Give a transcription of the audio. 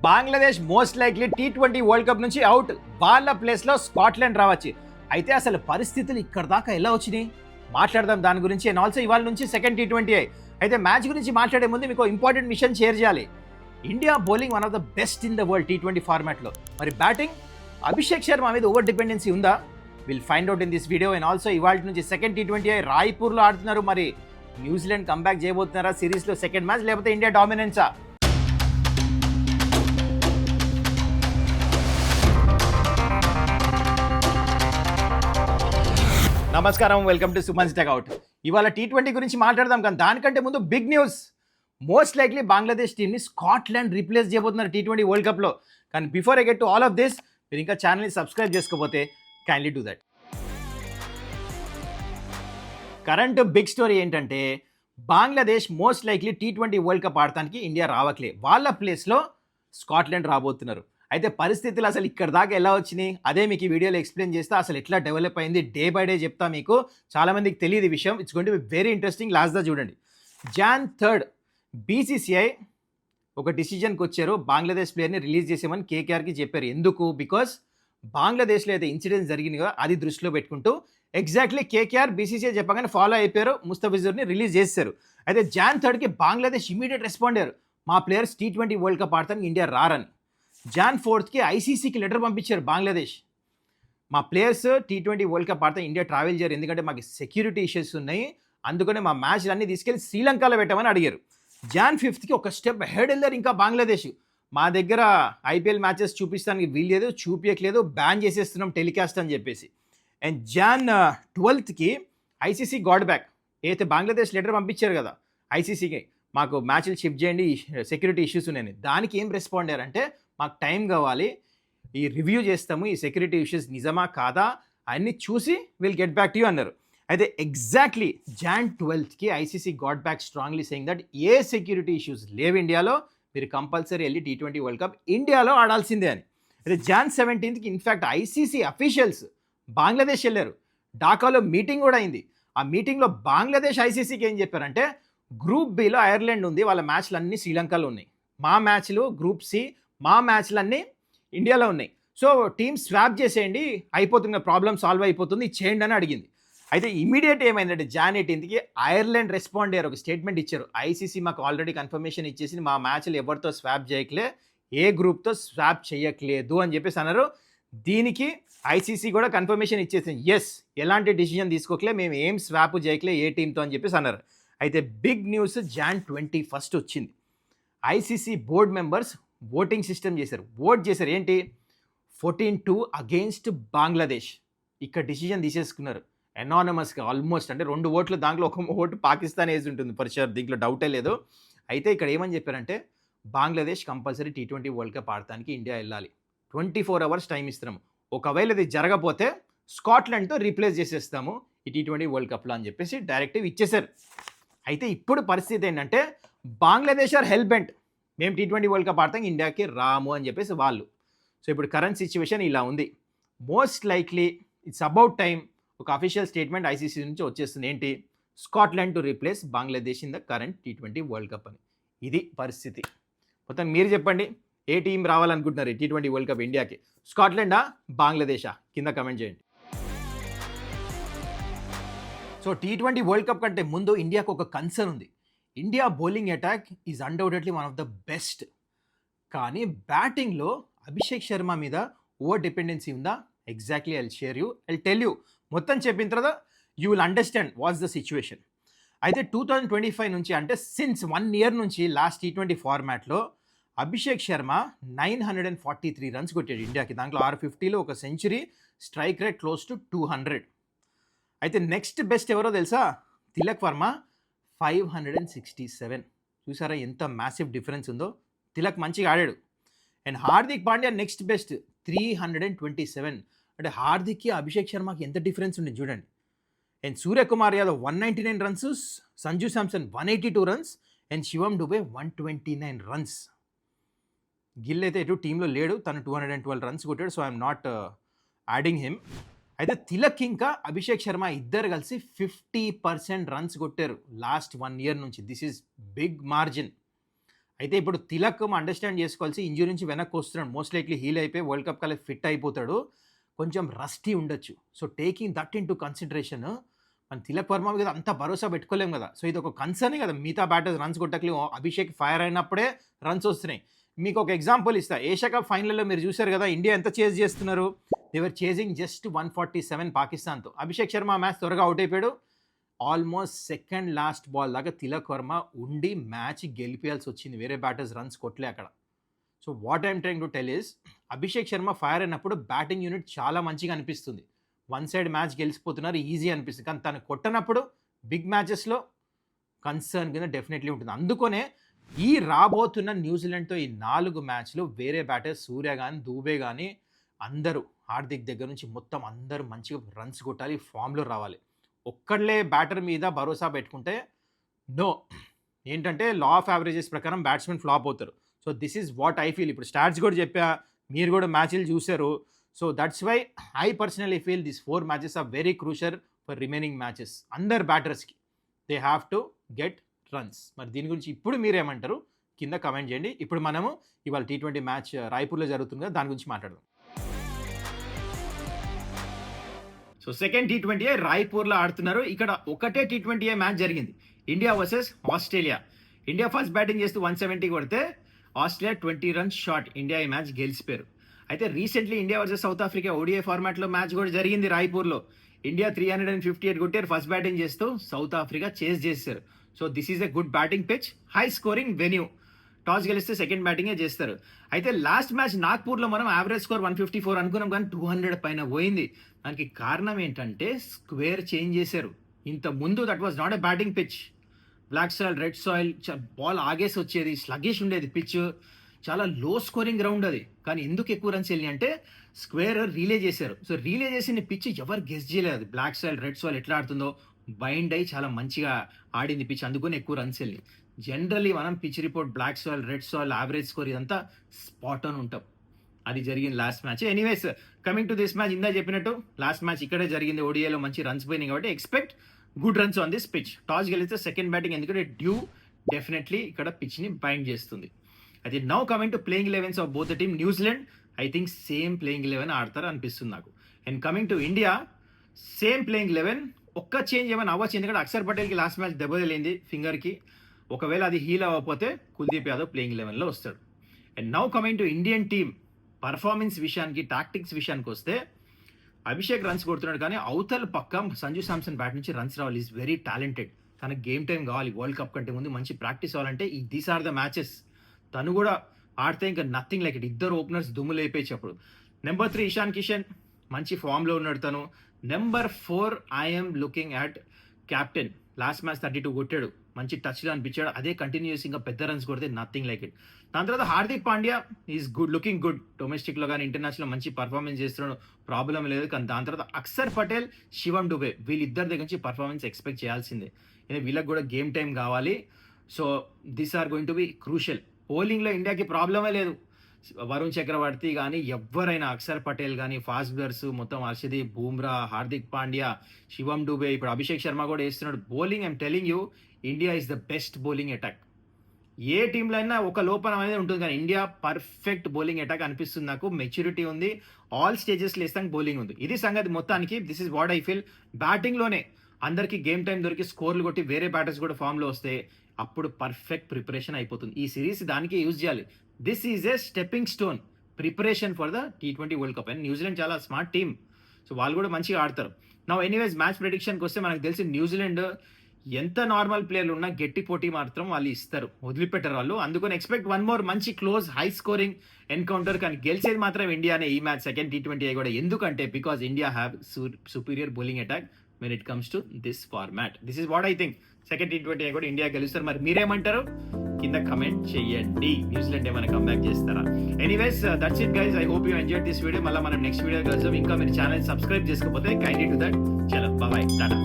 Bangladesh most likely T20 world cup నుంచి out. వాళ్ళ ప్లేస్లో స్కాట్లాండ్ రావచ్చు. అయితే అసలు పరిస్థితులు ఇక్కడ దాకా ఎలా వచ్చినాయి మాట్లాడదాం దాని గురించి. అండ్ ఆల్సో ఇవాళ నుంచి సెకండ్ T20 అయితే మ్యాచ్ గురించి మాట్లాడే ముందు మీకు ఇంపార్టెంట్ మిషన్ షేర్ చేయాలి. India bowling one of the best in the world T20 ఫార్మాట్లో. మరి బ్యాటింగ్ అభిషేక్ శర్మ మీద ఓవర్ డిపెండెన్సీ ఉందా? Will find out in this video. And also ఇవాళ నుంచి సెకండ్ T20 రాయ్పూర్లో ఆడుతున్నారు. మరి న్యూజిలాండ్ కంబ్యాక్ చేయబోతున్నారా సిరీస్లో సెకండ్ మ్యాచ్, లేకపోతే ఇండియా డామినెన్సా? నమస్కారం, వెల్కమ్ టు సుమన్స్ టెక్అవుట్. ఇవాళ T20 గురించి మాట్లాడదాం, కానీ దానికంటే ముందు big news. Most likely Bangladesh టీమ్ని స్కాట్లాండ్ రీప్లేస్ చేయబోతున్నారు T20 వరల్డ్ కప్లో. కానీ before I get to all of this, మీరు ఇంకా ఛానల్ని సబ్స్క్రైబ్ చేసుకోకపోతే kindly do that. Current big story ఏంటంటే, Bangladesh most likely T20 world cup ఆడటానికి ఇండియా రావట్లే. వాళ్ళ ప్లేస్లో స్కాట్లాండ్ రాబోతున్నారు. అయితే పరిస్థితులు అసలు ఇక్కడ దాకా ఎలా వచ్చినాయి అదే మీకు ఈ వీడియోలో ఎక్స్ప్లెయిన్ చేస్తా. అసలు ఎట్లా డెవలప్ అయింది డే బై డే చెప్తా మీకు. చాలామందికి తెలియదు ఈ విషయం. It's going to be very interesting. Last దా చూడండి. Jan 3 BCCI ఒక డిసిజన్కి వచ్చారు. బంగ్లాదేశ్ ప్లేయర్ని రిలీజ్ చేసేమని కేకేఆర్కి చెప్పారు. ఎందుకు? బికాస్ బంగ్లాదేశ్లో అయితే ఇన్సిడెంట్స్ జరిగినాయో అది దృష్టిలో పెట్టుకుంటూ ఎగ్జాక్ట్లీ కేకేఆర్ BCCI చెప్పగానే ఫాలో అయిపోయారు. ముస్తఫిజుర్ని రిలీజ్ చేశారు. అయితే Jan 3కి బంగ్లాదేశ్ ఇమీడియట్ రెస్పాండ్ అయ్యారు. మా ప్లేయర్స్ T20 వరల్డ్ కప్ ఆడతానికి ఇండియా రారని. Jan 4కి ICCకి లెటర్ పంపించారు బంగ్లాదేశ్. మా ప్లేయర్స్ T20 వరల్డ్ కప్ ఆడితే ఇండియా ట్రావెల్ చేయరు, ఎందుకంటే మాకు సెక్యూరిటీ ఇష్యూస్ ఉన్నాయి, అందుకనే మా మ్యాచ్లు అన్నీ తీసుకెళ్ళి శ్రీలంకలో పెట్టమని అడిగారు. Jan 5కి ఒక స్టెప్ హెడ్ వెళ్ళారు ఇంకా బంగ్లాదేశ్. మా దగ్గర IPL మ్యాచెస్ చూపిస్తానికి వీల్లేదు, చూపించట్లేదు, బ్యాన్ చేసేస్తున్నాం టెలికాస్ట్ అని చెప్పేసి. And Jan 12కి ICC God back. అయితే బంగ్లాదేశ్ లెటర్ పంపించారు కదా ICCకి, మాకు మ్యాచ్లు షిఫ్ట్ చేయండి, సెక్యూరిటీ ఇష్యూస్ ఉన్నాయని. దానికి ఏం రెస్పాండ్ అయ్యారంటే, మాకు టైం కావాలి, ఈ రివ్యూ చేస్తాము, ఈ సెక్యూరిటీ ఇష్యూస్ నిజమా కాదా అన్నీ చూసి will get back to you అన్నారు. అయితే exactly Jan 12కి ICC got back strongly saying that A security issues లేవు ఇండియాలో, మీరు కంపల్సరీ వెళ్ళి T20 వరల్డ్ కప్ ఇండియాలో ఆడాల్సిందే అని. అయితే Jan 17కి ఇన్ఫ్యాక్ట్ ICC అఫీషియల్స్ బంగ్లాదేశ్ వెళ్ళారు. ఢాకాలో మీటింగ్ కూడా అయింది. ఆ మీటింగ్లో బంగ్లాదేశ్ ICCకి ఏం చెప్పారంటే, గ్రూప్ బిలో ఐర్లాండ్ ఉంది, వాళ్ళ మ్యాచ్లు అన్నీ శ్రీలంకలో ఉన్నాయి, మా మ్యాచ్లు గ్రూప్ సి, మా మ్యాచ్లన్నీ ఇండియాలో ఉన్నాయి, సో టీమ్ స్వాప్ చేసేయండి, అయిపోతుంది, ప్రాబ్లమ్ సాల్వ్ అయిపోతుంది, చేయండి అని అడిగింది. అయితే ఇమీడియట్ ఏమైందంటే Jan 18కి ఐర్లాండ్ రెస్పాండ్ అయ్యారు, ఒక స్టేట్మెంట్ ఇచ్చారు. ICC మాకు ఆల్రెడీ కన్ఫర్మేషన్ ఇచ్చేసి మా మ్యాచ్లు ఎవరితో స్వాప్ చేయట్లే, ఏ గ్రూప్తో స్వాప్ చేయట్లేదు అని చెప్పేసి అన్నారు. దీనికి ICC కూడా కన్ఫర్మేషన్ ఇచ్చేసింది, ఎస్ ఎలాంటి డిసిజన్ తీసుకోకలే, మేము ఏం స్వాప్ చేయట్లే ఏ టీంతో అని చెప్పేసి అన్నారు. అయితే బిగ్ న్యూస్ Jan 21 వచ్చింది. ICC board members voting system చేశారు, ఓట్ చేశారు. ఏంటి? 14-2 అగెయిన్స్ట్ బంగ్లాదేశ్. ఇక్కడ డిసిజన్ తీసేసుకున్నారు ఎనానమస్గా ఆల్మోస్ట్. అంటే 2 ఓట్లు, దాంట్లో 1 ఓటు పాకిస్తాన్ వేసి ఉంటుంది ఫర్ షూర్, దీంట్లో డౌటే లేదు. అయితే ఇక్కడ ఏమని చెప్పారంటే, Bangladesh compulsory T20 world cup ఆడటానికి ఇండియా వెళ్ళాలి, 24 hours టైం ఇస్తున్నాము, ఒకవేళ ఇది జరగకపోతే స్కాట్లాండ్తో రీప్లేస్ చేసేస్తాము ఈ T20 వరల్డ్ కప్లో అని చెప్పేసి డైరెక్టివ్ ఇచ్చేశారు. అయితే ఇప్పుడు పరిస్థితి ఏంటంటే, బంగ్లాదేశ్ ఆర్ హెల్ బెంట్, మేము T20 వరల్డ్ కప్ ఆడతాం ఇండియాకి రాము అని చెప్పేసి వాళ్ళు. సో ఇప్పుడు కరెంట్ సిచ్యువేషన్ ఇలా ఉంది. Most likely it's about time ఒక అఫీషియల్ స్టేట్మెంట్ ICC నుంచి వచ్చేస్తుంది. ఏంటి? Scotland to replace Bangladesh in the current T20 world cup అని. ఇది పరిస్థితి. మొత్తం మీరు చెప్పండి, ఏ టీం రావాలనుకుంటున్నారు T20 వరల్డ్ కప్ ఇండియాకి? స్కాట్లాండా, బంగ్లాదేశా? కింద కమెంట్ చేయండి. సో T20 వరల్డ్ కప్ కంటే ముందు ఇండియాకు ఒక కన్సర్న్ ఉంది. India bowling attack is undoubtedly one of the best, కానీ బ్యాటింగ్లో అభిషేక్ శర్మ మీద ఓవర్ డిపెండెన్సీ ఉందా? Exactly I'll share you, I'll tell you. మొత్తం చెప్పిన తర్వాత you will understand what's the situation. అయితే 2025 నుంచి, అంటే సిన్స్ 1 year నుంచి లాస్ట్ T20 ఫార్మాట్లో అభిషేక్ శర్మ 943 రన్స్ కొట్టాడు ఇండియాకి. దాంట్లో 650లో ఒక century, strike rate close to 200. అయితే నెక్స్ట్ బెస్ట్ ఎవరో తెలుసా? తిలక్ వర్మ 567. చూసారా ఎంత మ్యాసివ్ డిఫరెన్స్ ఉందో? తిలక్ మంచిగా ఆడాడు. And Hardik Pandya next best 327. అంటే హార్దిక్కి అభిషేక్ శర్మకి ఎంత డిఫరెన్స్ ఉంది చూడండి. And Suryakumar Yadav 199 runs, Sanju Samson 182 runs, and Shivam Dube 129 runs. Gill అయితే ఎటు టీంలో లేడు, తను 212 రన్స్ కొట్టాడు, so I'm not adding him. అయితే తిలక్ ఇంకా అభిషేక్ శర్మ ఇద్దరు కలిసి 50% రన్స్ కొట్టారు లాస్ట్ 1 year నుంచి. This is big margin. అయితే ఇప్పుడు తిలక్ అండర్స్టాండ్ చేసుకోవాల్సి ఇంజురీ నుంచి వెనక్కి వస్తున్నాడు. మోస్ట్ లైక్లీ హీల్ అయిపోయి వరల్డ్ కప్ కల్లా ఫిట్ అయిపోతాడు. కొంచెం రస్టీ ఉండొచ్చు. So taking that in to consideration మన తిలక్ వర్మ మీద అంత భరోసా పెట్టుకోలేం కదా. సో ఇది ఒక కన్సర్నే కదా. మిగతా బ్యాటర్స్ రన్స్ కొట్టట్లేదు. అభిషేక్ ఫైర్ అయినప్పుడే రన్స్ వస్తున్నాయి. మీకు ఒక ఎగ్జాంపుల్ ఇస్తా. ఏషియా కప్ ఫైనల్లో మీరు చూశారు కదా, ఇండియా ఎంత చేజ్ చేస్తున్నారు. దేవర్ చేజింగ్ జస్ట్ 147 పాకిస్తాన్తో. అభిషేక్ శర్మ మ్యాచ్ త్వరగా అవుట్ అయిపోయాడు. ఆల్మోస్ట్ సెకండ్ లాస్ట్ బాల్ దాకా తిలక్ వర్మ ఉండి మ్యాచ్ గెలిపేయాల్సి వచ్చింది. వేరే బ్యాటర్స్ రన్స్ కొట్టలే అక్కడ. So what I'm trying to tell is, Abhishek Sharma fire అయినప్పుడు బ్యాటింగ్ యూనిట్ చాలా మంచిగా అనిపిస్తుంది. వన్ సైడ్ మ్యాచ్ గెలిచిపోతున్నారు, ఈజీ అనిపిస్తుంది. కానీ తను కొట్టనప్పుడు బిగ్ మ్యాచెస్లో కన్సర్న్ కింద డెఫినెట్లీ ఉంటుంది. అందుకనే ఈ రాబోతున్న న్యూజిలాండ్తో ఈ 4 మ్యాచ్లు వేరే బ్యాటర్స్ సూర్య కానీ దూబే కానీ అందరూ హార్దిక్ దగ్గర నుంచి మొత్తం అందరూ మంచిగా రన్స్ కొట్టాలి, ఫామ్లో రావాలి. ఒక్కళ్ళే బ్యాటర్ మీద భరోసా పెట్టుకుంటే నో, ఏంటంటే లా ఆఫ్ యావరేజెస్ ప్రకారం బ్యాట్స్మెన్ ఫ్లాప్ అవుతారు. So this is what I feel. ఇప్పుడు స్టాట్స్ కూడా చెప్పా, మీరు కూడా మ్యాచ్లు చూశారు. So that's why I personally feel this 4 matches are very crucial for remaining matches. అందరు బ్యాటర్స్కి they have to get runs. మరి దీని గురించి ఇప్పుడు మీరేమంటారు కింద కమెంట్ చేయండి. ఇప్పుడు మనము ఇవాళ T20 మ్యాచ్ రాయ్పూర్లో జరుగుతుంది కదా, దాని గురించి మాట్లాడదాం. సో సెకండ్ T20 రాయ్పూర్లో ఆడుతున్నారు. ఇక్కడ ఒకటే T20 మ్యాచ్ జరిగింది, India versus Australia. India first batting చేస్తూ 170 కొడితే ఆస్ట్రేలియా 20 రన్స్ షాట్. ఇండియా ఈ మ్యాచ్ గెలిచిపోయారు. అయితే recently India versus south Africa ODI ఫార్మాట్లో మ్యాచ్ కూడా జరిగింది రాయ్పూర్లో. ఇండియా 358 కొట్టారు ఫస్ట్ బ్యాటింగ్ చేస్తూ, సౌత్ ఆఫ్రికా చేజ్ చేశారు. So this is a good batting pitch, high scoring venue. Toss గెలిస్తే సెకండ్ బ్యాటింగే చేస్తారు. అయితే లాస్ట్ మ్యాచ్ నాగ్పూర్లో మనం యావరేజ్ స్కోర్ 154 అనుకున్నాం, కానీ 200 పైన పోయింది. దానికి కారణం ఏంటంటే స్క్వేర్ చేంజ్ చేశారు. ఇంత ముందు that was not a batting pitch. Black soil, red soil, ball ఆగేసి వచ్చేది, స్లగిష్ ఉండేది పిచ్, చాలా లో స్కోరింగ్ గ్రౌండ్ అది. కానీ ఎందుకు ఎక్కువ రన్స్ వెళ్ళి అంటే స్క్వేర్ రీలే చేశారు. సో రీలే చేసిన పిచ్ ఎవరు గెస్ చేయలేదు. బ్లాక్ సాయిల్, రెడ్ సాయిల్ ఎట్లా ఆడుతుందో బైండ్ అయ్యి చాలా మంచిగా ఆడింది పిచ్, అందుకని ఎక్కువ రన్స్ వెళ్ళి. జనరల్లీ మనం pitch report black soil, red soil, average score ఇదంతా స్పాట్ ఆన్ ఉంటాం. అది జరిగింది last match. Anyways coming to this match, ఇందా చెప్పినట్టు లాస్ట్ మ్యాచ్ ఇక్కడే జరిగింది. ODIలో మంచి రన్స్ పోయినాయి కాబట్టి expect good runs on this pitch. Toss గెలిస్తే సెకండ్ బ్యాటింగ్, ఎందుకంటే డ్యూ డెఫినెట్లీ ఇక్కడ పిచ్ని బైండ్ చేస్తుంది. అయితే now coming to playing 11s of both the team. New Zealand I think same playing 11 ఆడతారు అనిపిస్తుంది నాకు. And coming to India, same playing 11. ఒక్క change ఏమైనా అవ్వచ్చు, ఎందుకంటే అక్షర్ పటేల్కి లాస్ట్ మ్యాచ్ దెబ్బ తగిలింది ఫింగర్కి. ఒకవేళ అది హీల్ అవ్వకపోతే కుల్దీప్ యాదవ్ ప్లేయింగ్ 11లో వస్తాడు. And now coming to Indian team performance విషయానికి, టాక్టిక్స్ విషయానికి వస్తే అభిషేక్ రన్స్ కొడుతున్నాడు, కానీ అవతల పక్క సంజు శాంసన్ బ్యాట్ నుంచి రన్స్ రావాలి. Is very talented. తనకు గేమ్ టైం కావాలి. వరల్డ్ కప్ కంటే ముందు మంచి ప్రాక్టీస్ అవ్వాలంటే దీస్ ఆర్ ద మ్యాచెస్. తను కూడా ఆడితే ఇంకా నథింగ్ లైక్ ఇట్. ఇద్దరు ఓపెనర్స్ దుమ్ము లేపేటప్పుడు. నెంబర్ 3 ఇషాన్ కిషన్ మంచి ఫామ్లో ఉన్నాడు తను. Number 4 I'm looking at captain. Last match 32 కొట్టాడు, మంచి టచ్లో అనిపించాడు. అదే కంటిన్యూస్ ఇంకా పెద్ద రన్స్ కొడితే నథింగ్ లైక్ ఇట్. దాని తర్వాత Hardik Pandya is good, looking good. డొమెస్టిక్లో కానీ ఇంటర్నేషనల్ మంచి పర్ఫార్మెన్స్ చేస్తున్నాడు, ప్రాబ్లం లేదు. కానీ దాని తర్వాత అక్షర్ పటేల్, శివం డుబే, వీళ్ళిద్దరి దగ్గర నుంచి పర్ఫార్మెన్స్ ఎక్స్పెక్ట్ చేయాల్సిందే. వీళ్ళకి కూడా గేమ్ టైం కావాలి. So this are going to be crucial. బౌలింగ్లో ఇండియాకి ప్రాబ్లమే లేదు. వరుణ్ చక్రవర్తి కానీ ఎవరైనా, అక్షర్ పటేల్ కానీ, ఫాస్ట్ బౌలర్స్ మొత్తం హర్షదీప్, బూమ్రా, హార్దిక్ పాండ్యా, శివం డుబే, ఇప్పుడు అభిషేక్ శర్మ కూడా వేస్తున్నాడు. Bowling I'm telling you, India is the best bowling attack. ఏ టీంలో అయినా ఒక లోపం అనేది ఉంటుంది, కానీ ఇండియా పర్ఫెక్ట్ బౌలింగ్ అటాక్ అనిపిస్తుంది నాకు. మెచ్యూరిటీ ఉంది, ఆల్ స్టేజెస్లో వేస్తానికి బౌలింగ్ ఉంది. ఇది సంగతి మొత్తానికి. This is what I feel. బ్యాటింగ్లోనే అందరికీ గేమ్ టైం దొరికి స్కోర్లు కొట్టి వేరే బ్యాటర్స్ కూడా ఫామ్లో వస్తే అప్పుడు పర్ఫెక్ట్ ప్రిపరేషన్ అయిపోతుంది. ఈ సిరీస్ దానికి యూజ్ చేయాలి. This is a stepping stone preparation for the T20 world cup. And New Zealand చాలా స్మార్ట్ టీమ్, సో వాళ్ళు కూడా మంచిగా ఆడతారు. నా ఎనీవేస్ మ్యాచ్ ప్రెడిక్షన్కి వస్తే మనకు తెలిసి న్యూజిలాండ్ ఎంత నార్మల్ ప్లేయర్లు ఉన్నా గట్టి పోటీ మాత్రం వాళ్ళు ఇస్తారు, వదిలిపెట్టారు వాళ్ళు. అందుకని ఎక్స్పెక్ట్ వన్ మోర్ మంచి క్లోజ్ హై స్కోరింగ్ ఎన్కౌంటర్. కానీ గెలిచేది మాత్రం ఇండియానే ఈ మ్యాచ్, సెకండ్ T20 కూడా. ఎందుకంటే because India have superior bowling attack when it comes to this format. This is what I think. Second T20 కూడా ఇండియా గెలుస్తారు. మరి మీరేమంటారు కింద కమెంట్ చేయండి. న్యూజిలాండ్ ఏమైనా కంబ్యాక్ చేస్తారా? Anyways that's it guys. I hope you enjoyed this video. మళ్ళీ మనం నెక్స్ట్ వీడియో కలుద్దాం. ఇంకా మీరు ఛానల్ సబ్స్క్రైబ్ చేసుకోకపోతే కైండ్లీ డు దట్. చలో బాయ్, టాటా.